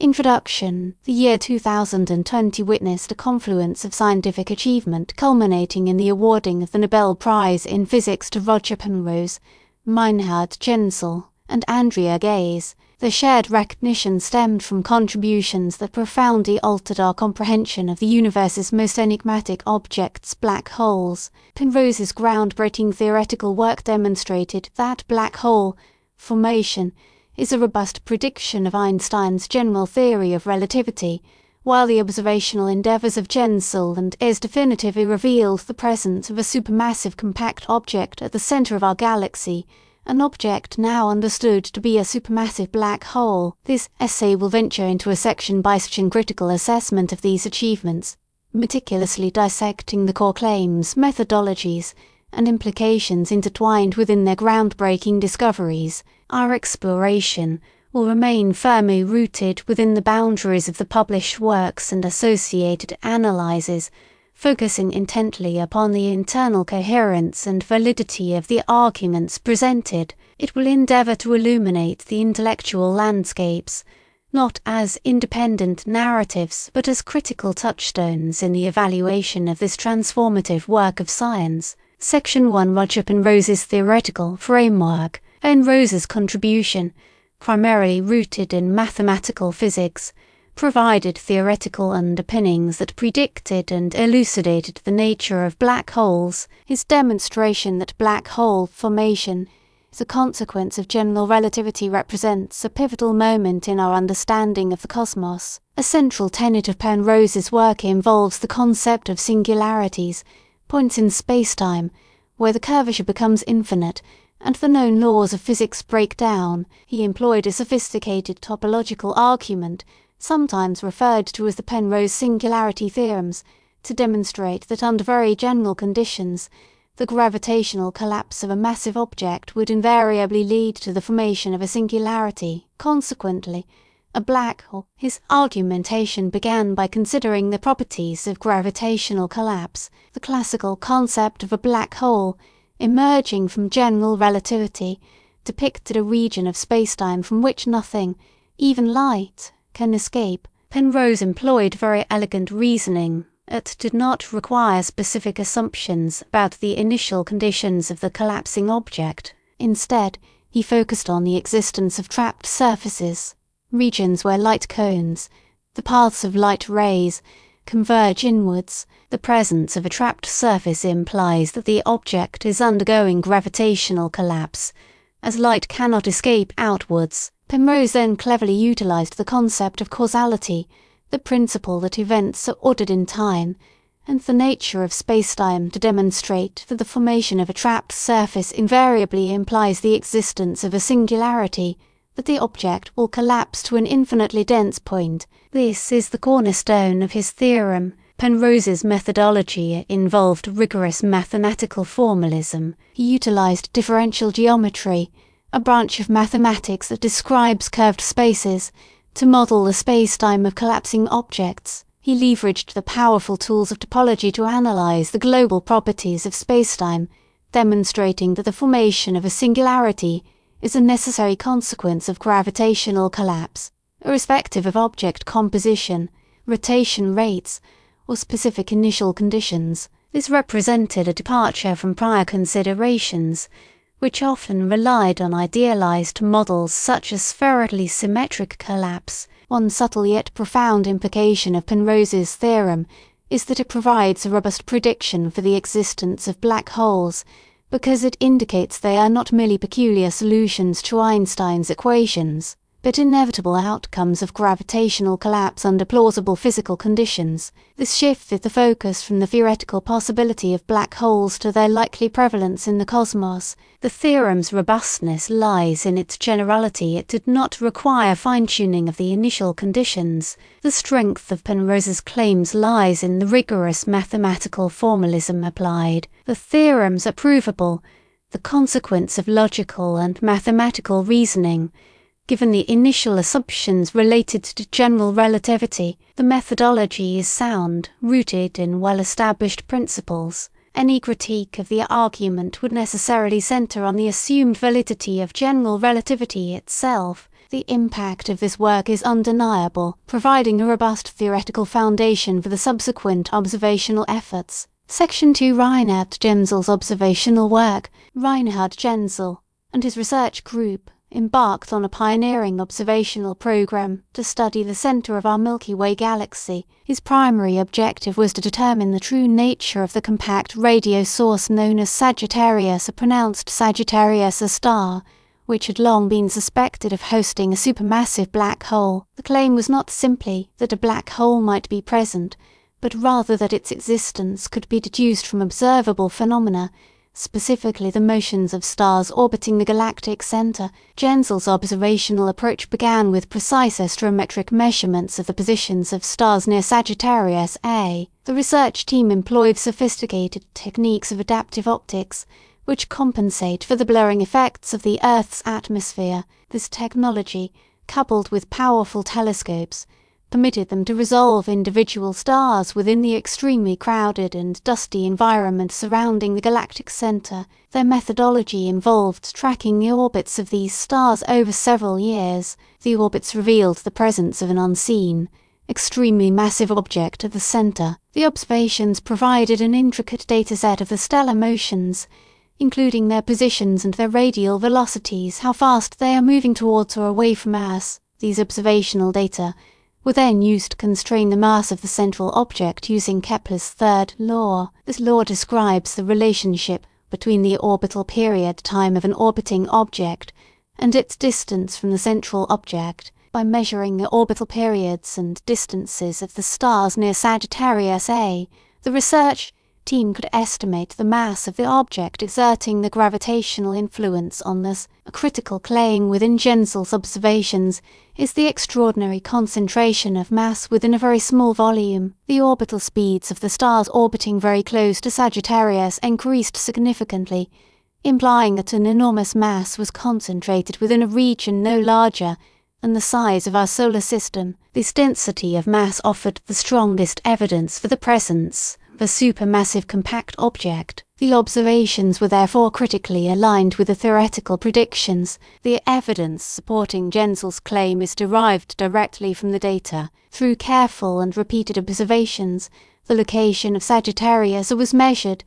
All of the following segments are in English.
Introduction. The year 2020 witnessed a confluence of scientific achievement culminating in the awarding of the Nobel Prize in Physics to Roger Penrose, Reinhard Genzel, and Andrea Ghez. The shared recognition stemmed from contributions that profoundly altered our comprehension of the universe's most enigmatic objects, black holes. Penrose's groundbreaking theoretical work demonstrated that black hole formation is a robust prediction of Einstein's general theory of relativity, while the observational endeavours of Genzel and Ghez definitively revealed the presence of a supermassive compact object at the centre of our galaxy, an object now understood to be a supermassive black hole. This essay will venture into a section-by-section critical assessment of these achievements, meticulously dissecting the core claims, methodologies, and implications intertwined within their groundbreaking discoveries. Our exploration will remain firmly rooted within the boundaries of the published works and associated analyses, focusing intently upon the internal coherence and validity of the arguments presented. It will endeavour to illuminate the intellectual landscapes, not as independent narratives but as critical touchstones in the evaluation of this transformative work of science. Section 1. Roger Penrose's theoretical framework. Penrose's contribution, primarily rooted in mathematical physics, provided theoretical underpinnings that predicted and elucidated the nature of black holes. His demonstration that black hole formation is a consequence of general relativity represents a pivotal moment in our understanding of the cosmos. A central tenet of Penrose's work involves the concept of singularities, points in spacetime, where the curvature becomes infinite and the known laws of physics break down. He employed a sophisticated topological argument, sometimes referred to as the Penrose singularity theorems, to demonstrate that under very general conditions, the gravitational collapse of a massive object would invariably lead to the formation of a singularity, consequently, a black hole. His argumentation began by considering the properties of gravitational collapse. The classical concept of a black hole, emerging from general relativity, depicted a region of spacetime from which nothing, even light, can escape. Penrose employed very elegant reasoning that did not require specific assumptions about the initial conditions of the collapsing object. Instead, he focused on the existence of trapped surfaces, regions where light cones, the paths of light rays, converge inwards. The presence of a trapped surface implies that the object is undergoing gravitational collapse, as light cannot escape outwards. Penrose then cleverly utilized the concept of causality, the principle that events are ordered in time, and the nature of spacetime to demonstrate that the formation of a trapped surface invariably implies the existence of a singularity, that the object will collapse to an infinitely dense point. This is the cornerstone of his theorem. Penrose's methodology involved rigorous mathematical formalism. He utilized differential geometry, a branch of mathematics that describes curved spaces, to model the spacetime of collapsing objects. He leveraged the powerful tools of topology to analyze the global properties of spacetime, demonstrating that the formation of a singularity is a necessary consequence of gravitational collapse, irrespective of object composition, rotation rates, or specific initial conditions. This represented a departure from prior considerations, which often relied on idealized models such as spherically symmetric collapse. One subtle yet profound implication of Penrose's theorem is that it provides a robust prediction for the existence of black holes, because it indicates they are not merely peculiar solutions to Einstein's equations, but inevitable outcomes of gravitational collapse under plausible physical conditions. This shifted the focus from the theoretical possibility of black holes to their likely prevalence in the cosmos. The theorem's robustness lies in its generality. It did not require fine-tuning of the initial conditions. The strength of Penrose's claims lies in the rigorous mathematical formalism applied. The theorems are provable, the consequence of logical and mathematical reasoning, given the initial assumptions related to general relativity. The methodology is sound, rooted in well-established principles. Any critique of the argument would necessarily center on the assumed validity of general relativity itself. The impact of this work is undeniable, providing a robust theoretical foundation for the subsequent observational efforts. Section 2. Reinhard Genzel's observational work. Reinhard Genzel and his research group embarked on a pioneering observational program to study the center of our Milky Way galaxy. His primary objective was to determine the true nature of the compact radio source known as Sagittarius, pronounced Sagittarius, a star, which had long been suspected of hosting a supermassive black hole. The claim was not simply that a black hole might be present, but rather that its existence could be deduced from observable phenomena, specifically the motions of stars orbiting the galactic center. Genzel's observational approach began with precise astrometric measurements of the positions of stars near Sagittarius A. The research team employed sophisticated techniques of adaptive optics, which compensate for the blurring effects of the Earth's atmosphere. This technology, coupled with powerful telescopes, permitted them to resolve individual stars within the extremely crowded and dusty environment surrounding the galactic center. Their methodology involved tracking the orbits of these stars over several years. The orbits revealed the presence of an unseen, extremely massive object at the center. The observations provided an intricate dataset of the stellar motions, including their positions and their radial velocities, how fast they are moving towards or away from us. These observational data were then used to constrain the mass of the central object using Kepler's third law. This law describes the relationship between the orbital period time of an orbiting object and its distance from the central object. By measuring the orbital periods and distances of the stars near Sagittarius A, the research team could estimate the mass of the object exerting the gravitational influence on this. A critical claim within Genzel's observations is the extraordinary concentration of mass within a very small volume. The orbital speeds of the stars orbiting very close to Sagittarius increased significantly, implying that an enormous mass was concentrated within a region no larger than the size of our solar system. This density of mass offered the strongest evidence for the presence of a supermassive compact object. The observations were therefore critically aligned with the theoretical predictions. The evidence supporting Genzel's claim is derived directly from the data. Through careful and repeated observations, the location of Sagittarius was measured,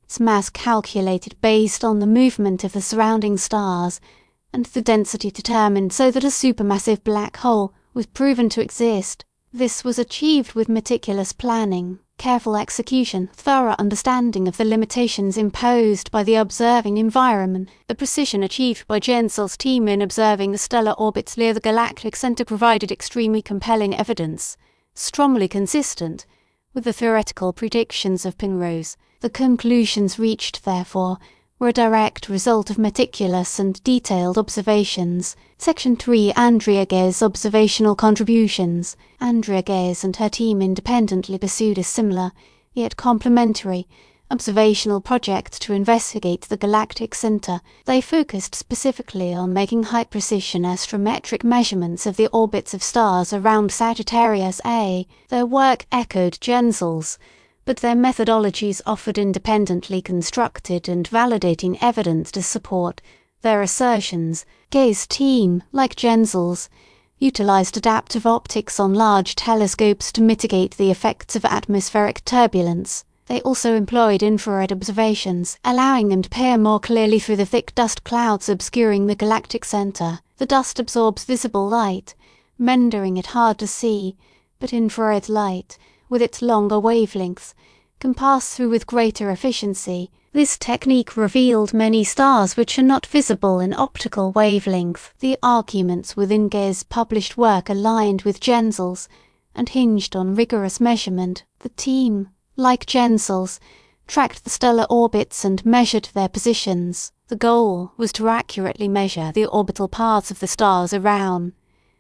its mass calculated based on the movement of the surrounding stars, and the density determined so that a supermassive black hole was proven to exist. This was achieved with meticulous planning, careful execution, thorough understanding of the limitations imposed by the observing environment. The precision achieved by Genzel's team in observing the stellar orbits near the galactic center provided extremely compelling evidence, strongly consistent with the theoretical predictions of Penrose. The conclusions reached, therefore, were a direct result of meticulous and detailed observations. Section 3. Andrea Ghez observational contributions. Andrea Ghez and her team independently pursued a similar, yet complementary, observational project to investigate the galactic center. They focused specifically on making high-precision astrometric measurements of the orbits of stars around Sagittarius A. Their work echoed Genzel's, but their methodologies offered independently constructed and validating evidence to support their assertions. Ghez's team, like Genzel's, utilized adaptive optics on large telescopes to mitigate the effects of atmospheric turbulence. They also employed infrared observations, allowing them to peer more clearly through the thick dust clouds obscuring the galactic center. The dust absorbs visible light, rendering it hard to see, but infrared light, with its longer wavelengths, can pass through with greater efficiency. This technique revealed many stars which are not visible in optical wavelength. The arguments within Ghez's published work aligned with Genzel's and hinged on rigorous measurement. The team, like Genzel's, tracked the stellar orbits and measured their positions. The goal was to accurately measure the orbital paths of the stars around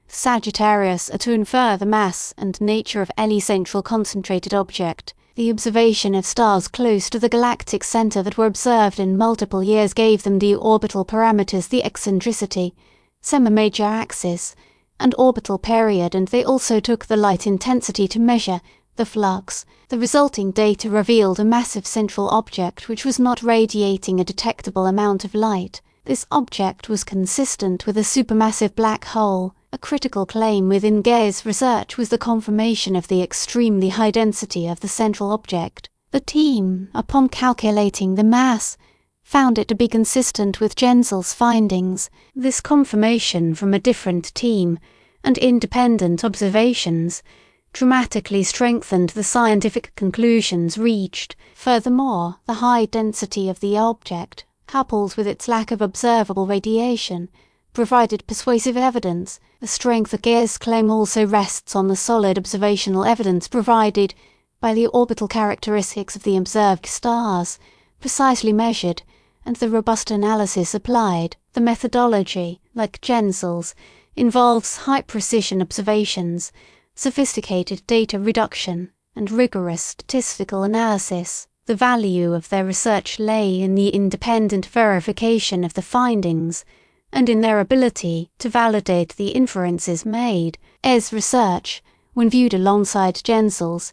Sagittarius to infer the mass and nature of any central concentrated object. The observation of stars close to the galactic center that were observed in multiple years gave them the orbital parameters, the eccentricity, semi-major axis, and orbital period, and they also took the light intensity to measure the flux. The resulting data revealed a massive central object which was not radiating a detectable amount of light. This object was consistent with a supermassive black hole. A critical claim within Ghez research was the confirmation of the extremely high density of the central object. The team, upon calculating the mass, found it to be consistent with Genzel's findings. This confirmation from a different team and independent observations dramatically strengthened the scientific conclusions reached. Furthermore, the high density of the object, coupled with its lack of observable radiation, provided persuasive evidence. The strength of Ghez's claim also rests on the solid observational evidence provided by the orbital characteristics of the observed stars, precisely measured, and the robust analysis applied. The methodology, like Genzel's, involves high-precision observations, sophisticated data reduction, and rigorous statistical analysis. The value of their research lay in the independent verification of the findings and in their ability to validate the inferences made. Ghez research, when viewed alongside Genzel's,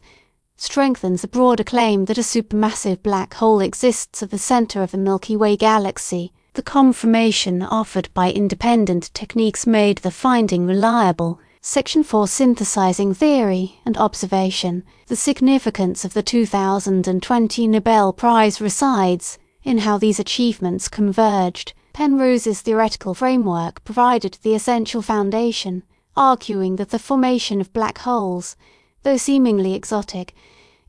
strengthens the broader claim that a supermassive black hole exists at the center of the Milky Way galaxy. The confirmation offered by independent techniques made the finding reliable. Section 4: Synthesizing Theory and Observation. The significance of the 2020 Nobel Prize resides in how these achievements converged. Penrose's theoretical framework provided the essential foundation, arguing that the formation of black holes, though seemingly exotic,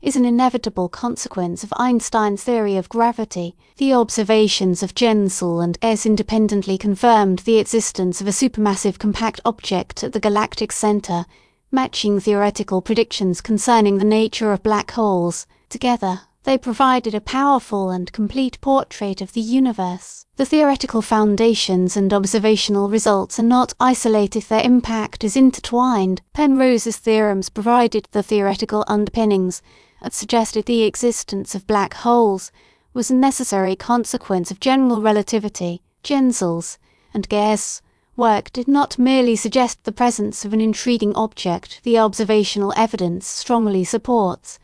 is an inevitable consequence of Einstein's theory of gravity. The observations of Genzel and Ghez independently confirmed the existence of a supermassive compact object at the galactic center, matching theoretical predictions concerning the nature of black holes. Together, they provided a powerful and complete portrait of the universe. The theoretical foundations and observational results are not isolated, their impact is intertwined. Penrose's theorems provided the theoretical underpinnings and suggested the existence of black holes was a necessary consequence of general relativity. Genzel's and Ghez's work did not merely suggest the presence of an intriguing object, the observational evidence strongly supports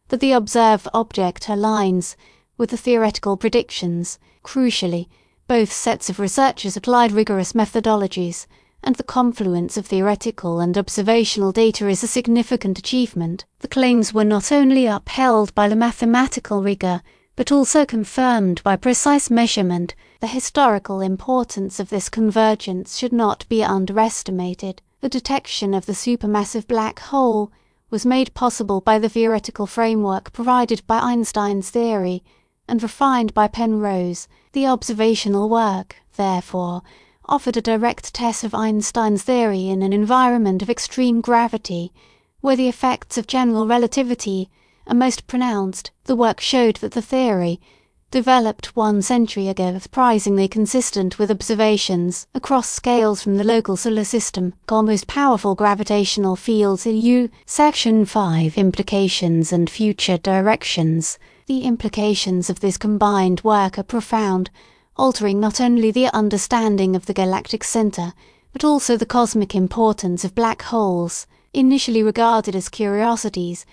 that the observed object aligns with the theoretical predictions. Crucially, both sets of researchers applied rigorous methodologies, and the confluence of theoretical and observational data is a significant achievement. The claims were not only upheld by the mathematical rigor, but also confirmed by precise measurement. The historical importance of this convergence should not be underestimated. The detection of the supermassive black hole was made possible by the theoretical framework provided by Einstein's theory and refined by Penrose. The observational work, therefore, offered a direct test of Einstein's theory in an environment of extreme gravity, where the effects of general relativity are most pronounced. The work showed that the theory, developed 1 century ago, was surprisingly consistent with observations across scales from the local solar system. Most powerful gravitational fields in U. Section 5: Implications and Future Directions. The implications of this combined work are profound, altering not only the understanding of the galactic center, but also the cosmic importance of black holes. Initially regarded as curiosities,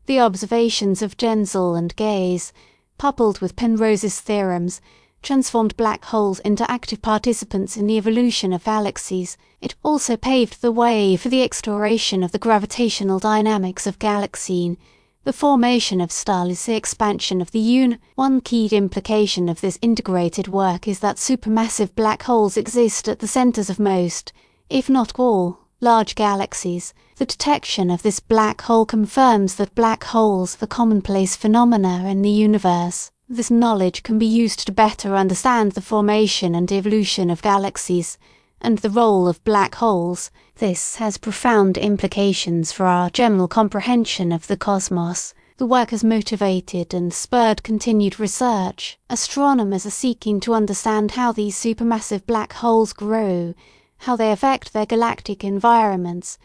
the observations of Genzel and Ghez, coupled with Penrose's theorems, transformed black holes into active participants in the evolution of galaxies. It also paved the way for the exploration of the gravitational dynamics of galaxies, the formation of stars, the expansion of the universe. One key implication of this integrated work is that supermassive black holes exist at the centers of most, if not all, large galaxies. The detection of this black hole confirms that black holes are the commonplace phenomena in the universe. This knowledge can be used to better understand the formation and evolution of galaxies and the role of black holes. This has profound implications for our general comprehension of the cosmos. The work has motivated and spurred continued research. Astronomers are seeking to understand how these supermassive black holes grow, how they affect their galactic environments,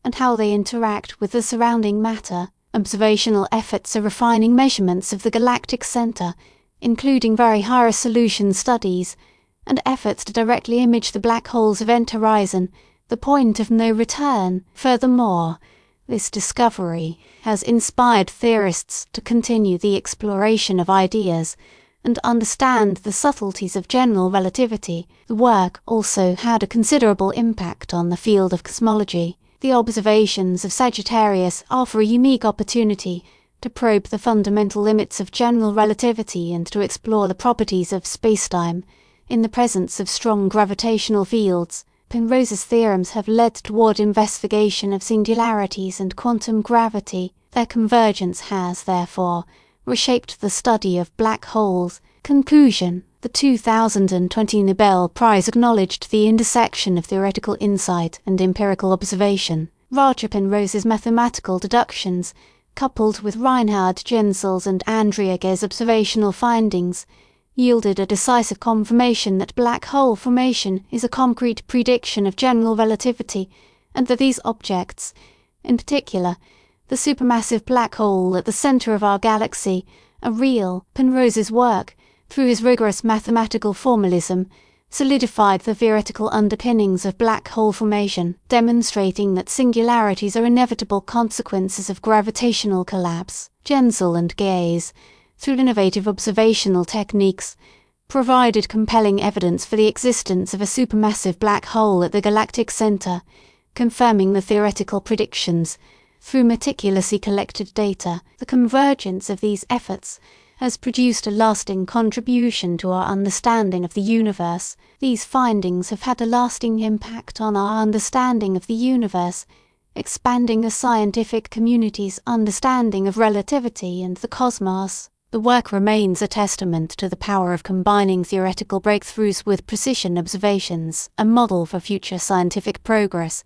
and how they interact with the surrounding matter. Observational efforts are refining measurements of the galactic center, including very high-resolution studies, and efforts to directly image the black hole's event horizon, the point of no return. Furthermore, this discovery has inspired theorists to continue the exploration of ideas and understand the subtleties of general relativity. The work also had a considerable impact on the field of cosmology. The observations of Sagittarius offer a unique opportunity to probe the fundamental limits of general relativity and to explore the properties of spacetime in the presence of strong gravitational fields. Penrose's theorems have led toward investigation of singularities and quantum gravity. Their convergence has, therefore, reshaped the study of black holes. Conclusion: the 2020 Nobel Prize acknowledged the intersection of theoretical insight and empirical observation. Roger Penrose's mathematical deductions, coupled with Reinhard Genzel's and Andrea Ghez observational findings, yielded a decisive confirmation that black hole formation is a concrete prediction of general relativity, and that these objects, in particular, the supermassive black hole at the center of our galaxy, are real. Penrose's work, through his rigorous mathematical formalism, solidified the theoretical underpinnings of black hole formation, demonstrating that singularities are inevitable consequences of gravitational collapse. Genzel and Ghez, through innovative observational techniques, provided compelling evidence for the existence of a supermassive black hole at the galactic center, confirming the theoretical predictions through meticulously collected data. The convergence of these efforts has produced a lasting contribution to our understanding of the universe. These findings have had a lasting impact on our understanding of the universe, expanding the scientific community's understanding of relativity and the cosmos. The work remains a testament to the power of combining theoretical breakthroughs with precision observations, a model for future scientific progress.